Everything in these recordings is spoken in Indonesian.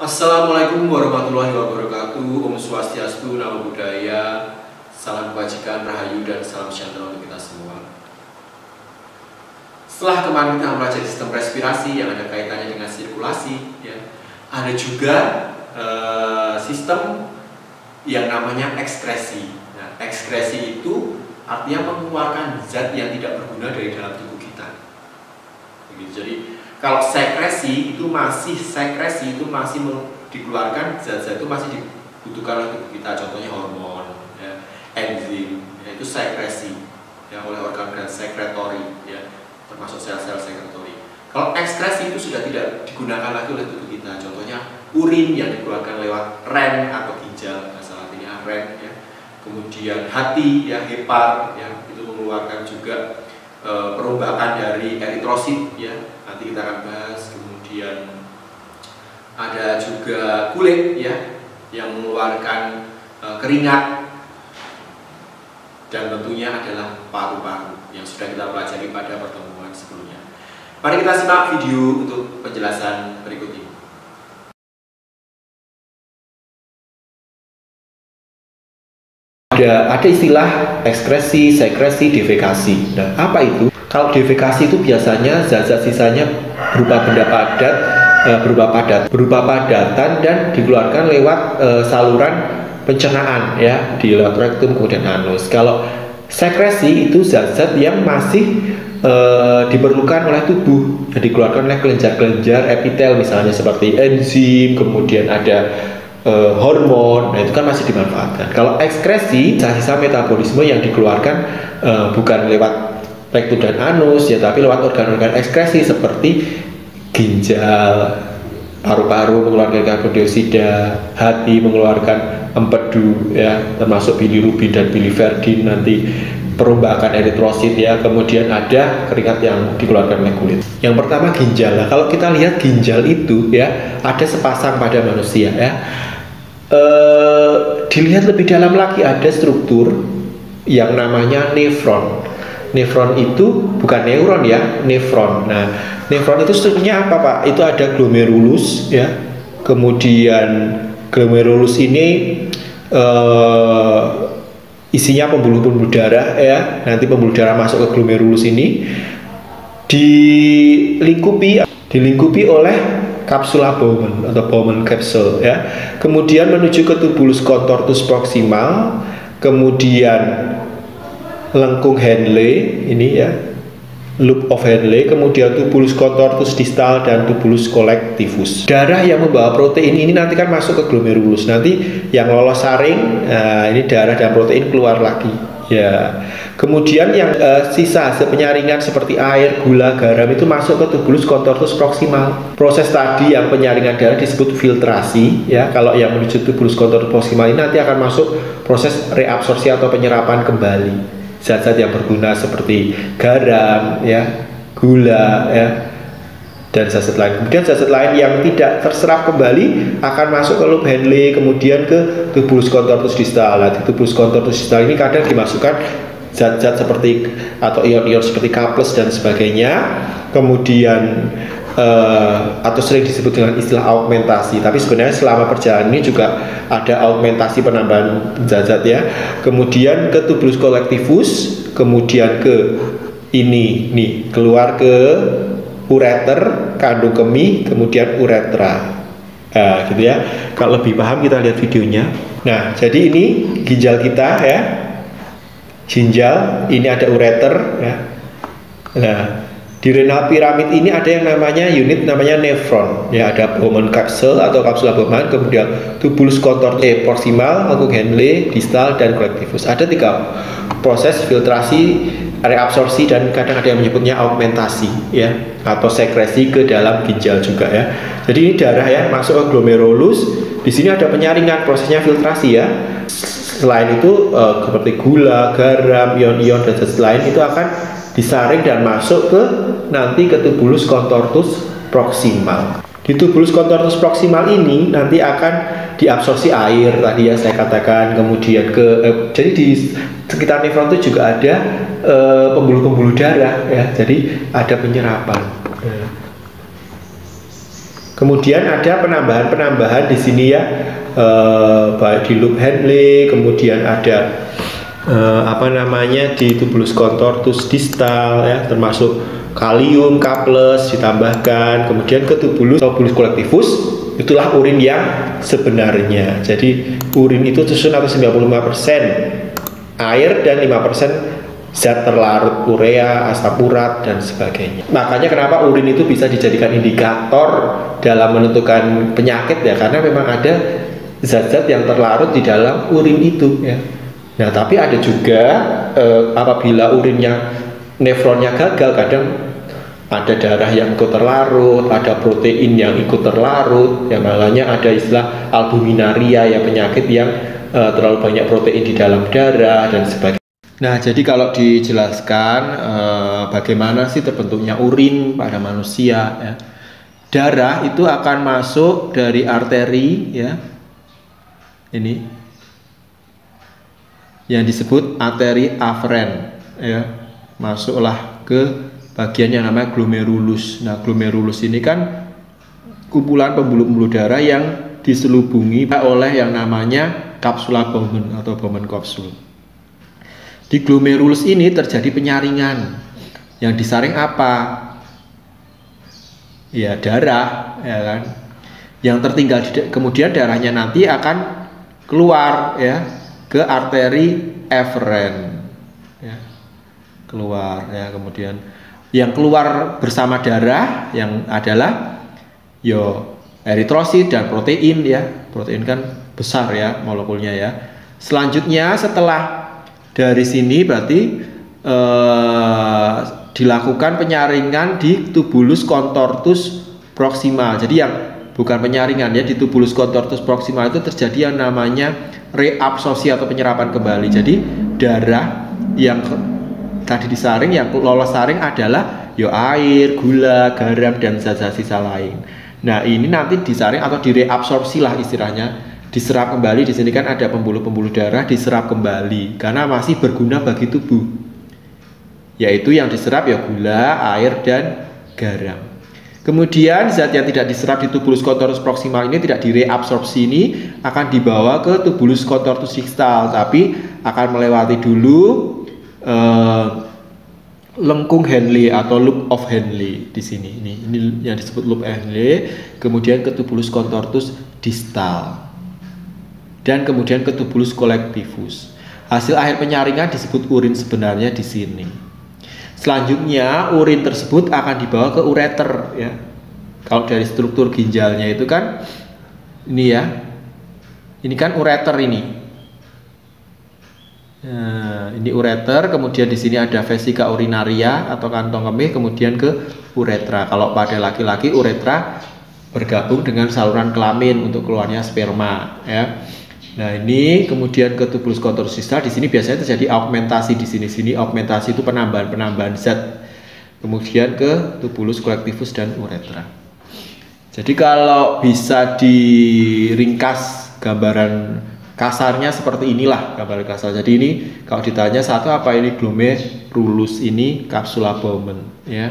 Assalamualaikum warahmatullahi wabarakatuh. Om Swastiastu, Namo Buddhaya, salam kebajikan, rahayu, dan salam sejahtera untuk kita semua. Setelah kemarin kita mempelajari sistem respirasi yang ada kaitannya dengan sirkulasi, ya, ada juga sistem yang namanya ekskresi. Nah, ekskresi itu artinya mengeluarkan zat yang tidak berguna dari dalam tubuh kita. Begitu. Jadi kalau sekresi itu masih dikeluarkan zat-zat itu masih dibutuhkan oleh tubuh kita, contohnya hormon, ya, enzim, ya, itu sekresi ya, oleh organ-organ sekretori, ya, termasuk sel-sel sekretori. Kalau ekskresi itu sudah tidak digunakan lagi oleh tubuh kita, contohnya urin yang dikeluarkan lewat ren atau ginjal, bahasa latinnya ren, ya. Kemudian hati, ya, hepar, ya, itu mengeluarkan juga perombakan dari eritrosit, ya, nanti kita akan bahas. Kemudian ada juga kulit, ya, yang mengeluarkan keringat, dan tentunya adalah paru-paru yang sudah kita pelajari pada pertemuan sebelumnya. Mari kita simak video untuk penjelasan berikut ini. Ada istilah ekskresi, sekresi, defekasi. Nah, apa itu? Kalau defekasi itu biasanya zat-zat sisanya berupa benda padat, berupa padatan dan dikeluarkan lewat saluran pencernaan, ya, di lewat rektum kemudian anus. Kalau sekresi itu zat-zat yang masih diperlukan oleh tubuh, yang dikeluarkan oleh kelenjar-kelenjar epitel, misalnya seperti enzim, kemudian ada hormon, nah itu kan masih dimanfaatkan. Kalau ekskresi, sisa-sisa metabolisme yang dikeluarkan bukan lewat rektum dan anus, ya, tapi lewat organ-organ ekskresi seperti ginjal, paru-paru mengeluarkan karbon dioksida, hati mengeluarkan empedu, ya, termasuk bilirubin dan biliverdin, nanti perombakan eritrosit, ya, kemudian ada keringat yang dikeluarkan oleh kulit. Yang pertama ginjal. Nah, kalau kita lihat ginjal itu, ya, ada sepasang pada manusia, ya. Dilihat lebih dalam lagi ada struktur yang namanya nefron. Nefron itu bukan neuron, ya, nefron. Nah, nefron itu strukturnya apa, Pak? Itu ada glomerulus, ya. Kemudian glomerulus ini isinya pembuluh-pembuluh darah, ya. Nanti pembuluh darah masuk ke glomerulus ini dilingkupi oleh kapsula Bowman atau Bowman capsule, ya. Kemudian menuju ke tubulus contortus proximal, kemudian lengkung Henle ini, ya, loop of Henle, kemudian tubulus contortus distal dan tubulus collectivus. Darah yang membawa protein ini nanti kan masuk ke glomerulus, nanti yang lolos saring, ini darah dan protein keluar lagi, ya. Kemudian yang sisa hasil penyaringan seperti air, gula, garam itu masuk ke tubulus contortus proximal. Proses tadi yang penyaringan darah disebut filtrasi, ya. Kalau yang menuju tubulus contortus proximal ini nanti akan masuk proses reabsorpsi atau penyerapan kembali zat-zat yang berguna seperti garam, ya, gula, ya, dan zat-zat lain. Kemudian zat-zat lain yang tidak terserap kembali akan masuk ke loop Henle, kemudian ke tubulus contortus distal. Nah, di tubulus contortus distal ini kadang dimasukkan zat-zat seperti atau ion-ion seperti K+ dan sebagainya. Kemudian atau sering disebut dengan istilah augmentasi, tapi sebenarnya selama perjalanan ini juga ada augmentasi penambahan zat-zat, ya. Kemudian ke tubulus collectivus, kemudian ke ini nih keluar ke ureter, kandung kemih, kemudian uretra. Gitu, ya. Kalau lebih paham kita lihat videonya. Nah, jadi ini ginjal kita, ya. Ginjal, ini ada ureter, ya. Nah, di renal piramid ini ada yang namanya unit namanya nefron, ya, ada Bowman capsule atau kapsula Bowman, kemudian tubulus contortus proximal, lengkung Henle, distal, dan collectivus. Ada 3 proses filtrasi, reabsorpsi, dan kadang ada yang menyebutnya augmentasi, ya, atau sekresi ke dalam ginjal juga, ya. Jadi ini darah, ya, masuk ke glomerulus. Di sini ada penyaringan, prosesnya filtrasi, ya. Selain itu seperti gula, garam, ion-ion, dan zat lain itu akan disaring dan masuk ke nanti ke tubulus contortus proximal. Di tubulus contortus proximal ini nanti akan diabsorpsi air tadi, ya, saya katakan. Kemudian jadi di sekitar nefron itu juga ada pembuluh-pembuluh darah, ya. Jadi ada penyerapan. Kemudian ada penambahan-penambahan di sini ya, baik di loop Henle, kemudian ada di tubulus contortus distal ya, termasuk kalium, K+ ditambahkan. Kemudian ke tubulus collectivus, itulah urin yang sebenarnya. Jadi urin itu susun atau 95% air dan 5% zat terlarut, urea, asam urat, dan sebagainya. Makanya kenapa urin itu bisa dijadikan indikator dalam menentukan penyakit ya, karena memang ada zat-zat yang terlarut di dalam urin itu ya. Nah, tapi ada juga apabila urinnya, nefronnya gagal, kadang ada darah yang ikut terlarut, ada protein yang ikut terlarut ya, makanya ada istilah albuminaria ya, penyakit yang terlalu banyak protein di dalam darah dan sebagainya. Nah, jadi kalau dijelaskan bagaimana sih terbentuknya urin pada manusia ya. Darah itu akan masuk dari arteri ya. Ini yang disebut arteri aferen ya. Masuklah ke bagian yang namanya glomerulus. Nah, glomerulus ini kan kumpulan pembuluh-pembuluh darah yang diselubungi oleh yang namanya kapsula Bowman atau Bowman capsule. Di glomerulus ini terjadi penyaringan. Yang disaring apa? Ya, darah, ya kan. Yang tertinggal kemudian darahnya nanti akan keluar ya ke arteri eferen. Ya. Keluar ya, kemudian yang keluar bersama darah yang adalah eritrosit dan protein ya. Protein kan besar ya molekulnya ya. Selanjutnya setelah dari sini berarti dilakukan penyaringan di tubulus contortus proximal. Jadi yang bukan penyaringan ya, di tubulus contortus proximal itu terjadi yang namanya reabsorpsi atau penyerapan kembali. Jadi darah yang tadi disaring, yang lolos saring adalah air, gula, garam, dan zat-zat sisa lain. Nah, ini nanti disaring atau direabsorpsi lah istilahnya. Diserap kembali. Di sini kan ada pembuluh-pembuluh darah, diserap kembali karena masih berguna bagi tubuh, yaitu yang diserap ya gula, air, dan garam. Kemudian zat yang tidak diserap di tubulus contortus proximal ini tidak direabsorpsi, ini akan dibawa ke tubulus contortus distal, tapi akan melewati dulu lengkung Henle atau loop of Henle di sini. Ini yang disebut loop Henle, kemudian ke tubulus contortus distal. Dan kemudian ke tubulus collectivus. Hasil akhir penyaringan disebut urin sebenarnya di sini. Selanjutnya urin tersebut akan dibawa ke ureter ya. Kalau dari struktur ginjalnya itu kan ini ya. Ini kan ureter ini. Nah, ini ureter, kemudian di sini ada vesika urinaria atau kantong kemih, kemudian ke uretra. Kalau pada laki-laki uretra bergabung dengan saluran kelamin untuk keluarnya sperma ya. Nah, ini kemudian ke tubulus contortus distal. Di sini biasanya terjadi augmentasi di sini augmentasi itu penambahan zat. Kemudian ke tubulus collectivus dan uretra. Jadi kalau bisa diringkas gambaran kasarnya seperti inilah gambaran kasar. Jadi ini kalau ditanya satu apa ini glomerulus, ini kapsula Bowman ya.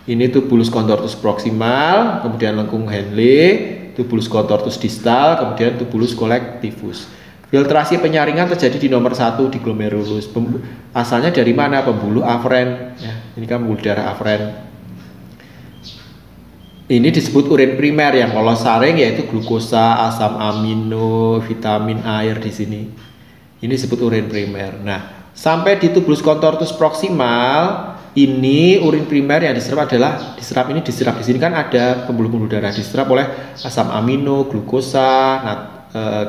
Ini tubulus contortus proximal, kemudian lengkung Henle, tubulus contortus distal, kemudian tubulus collectivus. Filtrasi penyaringan terjadi di nomor 1 di glomerulus. Asalnya dari mana? Pembuluh aferen ya. Ini kan pembuluh darah aferen. Ini disebut urin primer yang lolos saring, yaitu glukosa, asam amino, vitamin, air di sini. Ini disebut urin primer. Nah, sampai di tubulus contortus proximal, ini urin primer yang diserap diserap di sini kan ada pembuluh-pembuluh darah, diserap oleh asam amino, glukosa,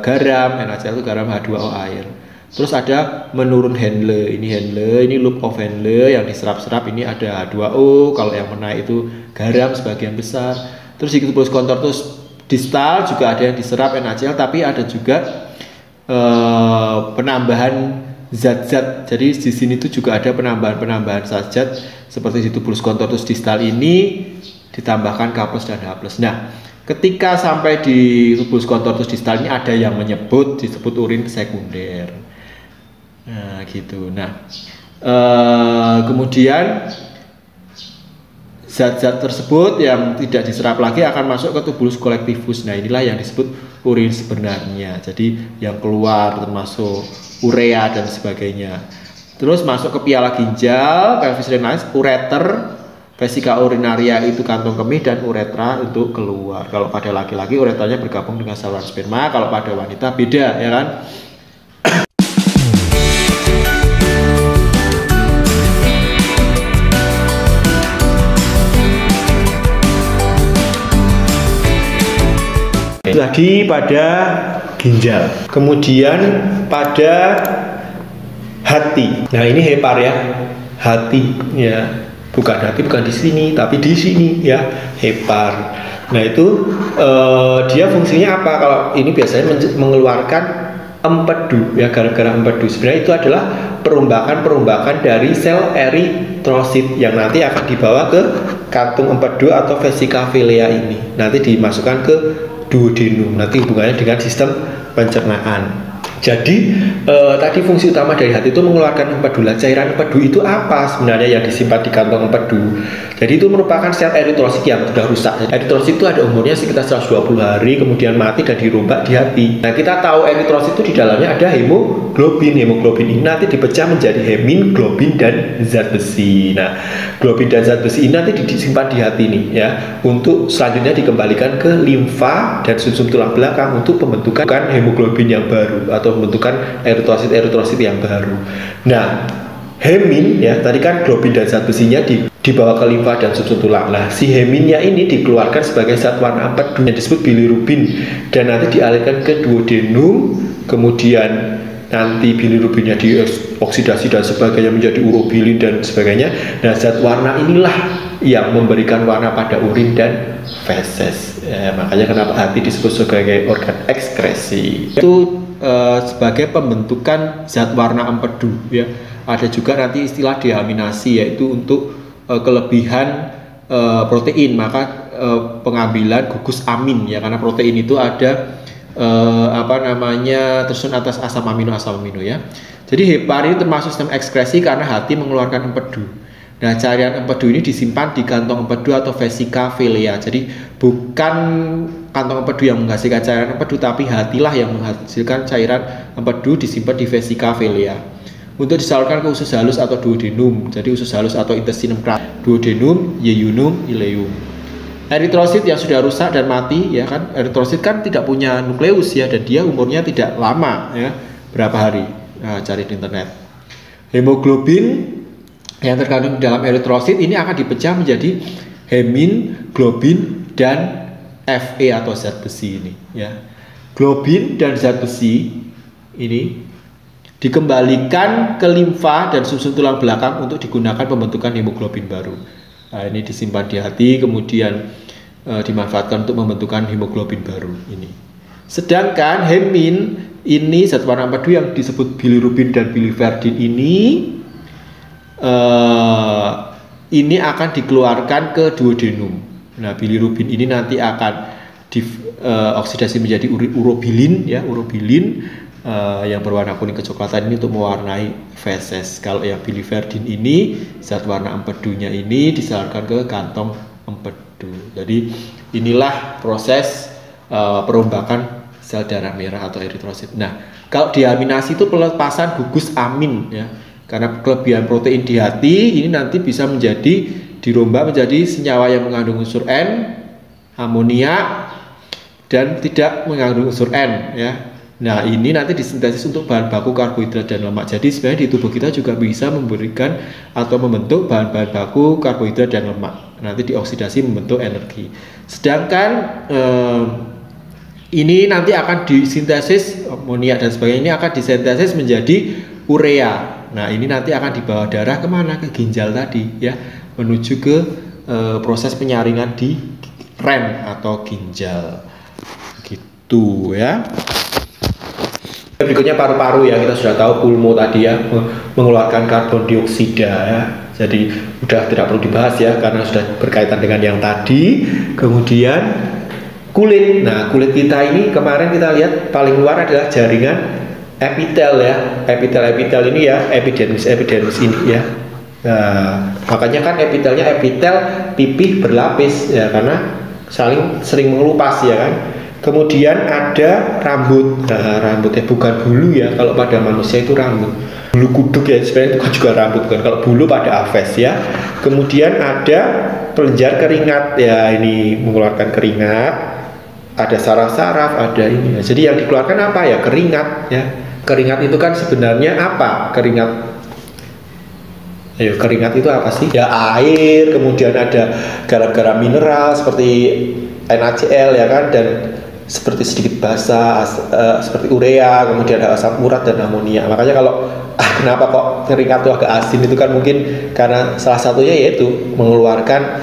garam, NaCl itu garam, H2O air. Terus ada menurun Henle, ini loop of Henle yang diserap-serap, ini ada H2O, kalau yang menaik itu garam sebagian besar. Terus di tubulus contortus distal juga ada yang diserap NaCl, tapi ada juga penambahan zat-zat. Jadi di sini tuh juga ada penambahan zat seperti di tubulus contortus distal ini ditambahkan K+ dan H+. Nah, ketika sampai di tubulus contortus distal ini ada yang disebut urin sekunder. Nah, gitu. Nah, kemudian zat-zat tersebut yang tidak diserap lagi akan masuk ke tubulus collectivus. Nah, inilah yang disebut urin sebenarnya. Jadi yang keluar termasuk urea dan sebagainya. Terus masuk ke piala ginjal, pelvis renalis, ureter, vesika urinaria itu kantong kemih, dan uretra untuk keluar. Kalau pada laki-laki uretranya bergabung dengan saluran sperma, kalau pada wanita beda, ya kan? Tadi pada ginjal, kemudian pada hati. Nah, ini hepar ya, hati ya, bukan hati, bukan di sini, tapi di sini ya, hepar. Nah, itu dia fungsinya apa? Kalau ini biasanya mengeluarkan empedu ya, gara-gara empedu. Sebenarnya itu adalah perombakan dari sel eritrosit yang nanti akan dibawa ke kantung empedu atau vesika vilea ini. Nanti dimasukkan ke duodenum, nanti hubungannya dengan sistem pencernaan. Jadi tadi fungsi utama dari hati itu mengeluarkan empedu. Cairan empedu itu apa sebenarnya yang disimpan di kantong empedu? Jadi itu merupakan sel eritrosit yang sudah rusak. Eritrosit itu ada umurnya sekitar 120 hari, kemudian mati dan dirombak di hati. Nah, kita tahu eritrosit itu di dalamnya ada hemoglobin. Hemoglobin ini nanti dipecah menjadi hemin, globin, dan zat besi. Nah, globin dan zat besi ini nanti disimpan di hati nih ya, untuk selanjutnya dikembalikan ke limfa dan sumsum tulang belakang untuk pembentukan hemoglobin yang baru atau pembentukan eritrosit yang baru. Nah, hemin ya, tadi kan globin dan zat besinya dibawa ke limfa dan sumsum tulang. Nah, si heminnya ini dikeluarkan sebagai zat warna empedu yang disebut bilirubin dan nanti dialirkan ke duodenum, kemudian nanti bilirubinnya dioksidasi dan sebagainya menjadi urobilin dan sebagainya. Nah, zat warna inilah yang memberikan warna pada urin dan feses. Makanya kenapa hati disebut sebagai organ ekskresi. Itu sebagai pembentukan zat warna empedu ya. Ada juga nanti istilah deaminasi, yaitu untuk kelebihan protein, maka pengambilan gugus amin ya, karena protein itu ada tersusun atas asam amino ya. Jadi hepar ini termasuk sistem ekskresi karena hati mengeluarkan empedu. Nah, cairan empedu ini disimpan di kantong empedu atau vesika vilea. Jadi bukan kantong empedu yang menghasilkan cairan empedu, tapi hatilah yang menghasilkan cairan empedu disimpan di vesika vilea. Untuk disalurkan ke usus halus atau duodenum. Jadi usus halus atau intestinum cruentus, duodenum, yeyunum, ileum. Eritrosit yang sudah rusak dan mati ya kan, eritrosit kan tidak punya nukleus ya, dan dia umurnya tidak lama ya, berapa hari. Nah, cari di internet. Hemoglobin yang terkandung di dalam eritrosit ini akan dipecah menjadi hemin, globin, dan Fe atau zat besi ini ya. Globin dan zat besi ini dikembalikan ke limfa dan sumsum tulang belakang untuk digunakan pembentukan hemoglobin baru. Nah, ini disimpan di hati, kemudian dimanfaatkan untuk pembentukan hemoglobin baru ini. Sedangkan hemin ini zat warna empedu yang disebut bilirubin dan biliverdin ini akan dikeluarkan ke duodenum. Nah, bilirubin ini nanti akan dioksidasi menjadi urobilin ya, urobilin yang berwarna kuning kecoklatan ini untuk mewarnai feses. Kalau yang biliverdin ini zat warna empedunya ini disalurkan ke kantong empedu. Jadi inilah proses perombakan sel darah merah atau eritrosit. Nah, kalau deaminasi itu pelepasan gugus amin ya. Karena kelebihan protein di hati ini nanti bisa menjadi dirombak menjadi senyawa yang mengandung unsur N, amonia, dan tidak mengandung unsur N ya. Nah, ini nanti disintesis untuk bahan baku karbohidrat dan lemak. Jadi sebenarnya di tubuh kita juga bisa memberikan atau membentuk bahan-bahan baku karbohidrat dan lemak. Nanti dioksidasi membentuk energi. Sedangkan ini nanti akan disintesis, amoniak dan sebagainya ini akan disintesis menjadi urea. Nah, ini nanti akan dibawa darah kemana? Ke ginjal tadi ya, menuju ke proses penyaringan di rem atau ginjal. Gitu ya. Berikutnya paru-paru ya, kita sudah tahu pulmo tadi ya, mengeluarkan karbon dioksida ya. Jadi udah tidak perlu dibahas ya, karena sudah berkaitan dengan yang tadi. Kemudian kulit. Nah, kulit kita ini kemarin kita lihat paling luar adalah jaringan epitel ya. Epitel ini ya, epidermis ini ya. Nah, makanya kan epitelnya epitel pipih berlapis ya, karena sering mengelupas ya kan. Kemudian ada rambut. Nah, rambutnya bukan bulu ya, kalau pada manusia itu rambut. Bulu kuduk ya, sebenarnya itu kan juga rambut kan. Kalau bulu pada aves ya. Kemudian ada kelenjar keringat ya, ini mengeluarkan keringat. Ada saraf-saraf, ada ini. Jadi yang dikeluarkan apa ya? Keringat ya. Keringat itu kan sebenarnya apa? Keringat. Ayo, keringat itu apa sih? Ya air, kemudian ada garam-garam mineral seperti NaCl ya kan, dan seperti sedikit basa, seperti urea, kemudian ada asam urat dan amonia. Makanya kalau kenapa kok keringat itu agak asin, itu kan mungkin karena salah satunya yaitu mengeluarkan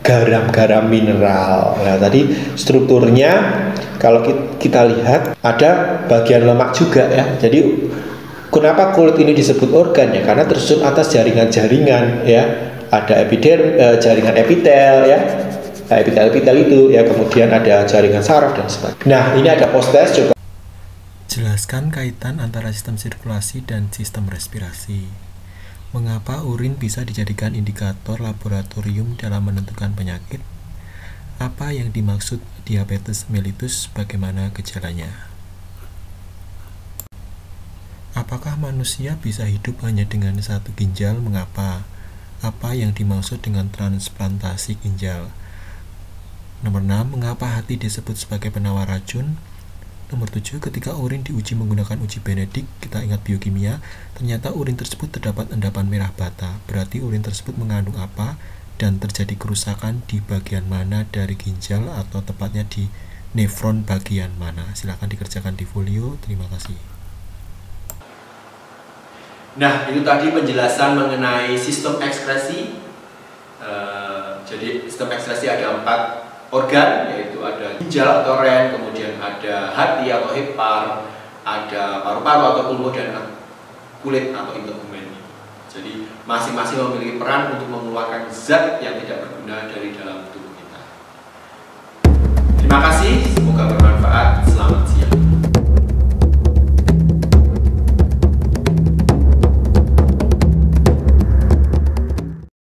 garam-garam mineral. Nah, tadi strukturnya kalau kita lihat ada bagian lemak juga ya. Jadi kenapa kulit ini disebut organ ya? Karena tersusun atas jaringan-jaringan ya. Ada jaringan epitel ya. Epitel itu ya, kemudian ada jaringan saraf dan sebagainya. Nah, ini ada post-test, coba. Jelaskan kaitan antara sistem sirkulasi dan sistem respirasi. Mengapa urin bisa dijadikan indikator laboratorium dalam menentukan penyakit? Apa yang dimaksud diabetes mellitus? Bagaimana gejalanya? Apakah manusia bisa hidup hanya dengan satu ginjal? Mengapa? Apa yang dimaksud dengan transplantasi ginjal? Nomor 6, mengapa hati disebut sebagai penawar racun? Nomor 7, ketika urin diuji menggunakan uji Benedict, kita ingat biokimia, ternyata urin tersebut terdapat endapan merah bata. Berarti urin tersebut mengandung apa dan terjadi kerusakan di bagian mana dari ginjal, atau tepatnya di nefron bagian mana? Silakan dikerjakan di folio. Terima kasih. Nah, itu tadi penjelasan mengenai sistem ekskresi. Jadi sistem ekskresi ada 4 organ, yaitu ada ginjal atau ren, kemudian ada hati atau hepar, ada paru-paru atau pulmo, dan kulit atau integumen. Jadi masing-masing memiliki peran untuk mengeluarkan zat yang tidak berguna dari dalam tubuh kita. Terima kasih.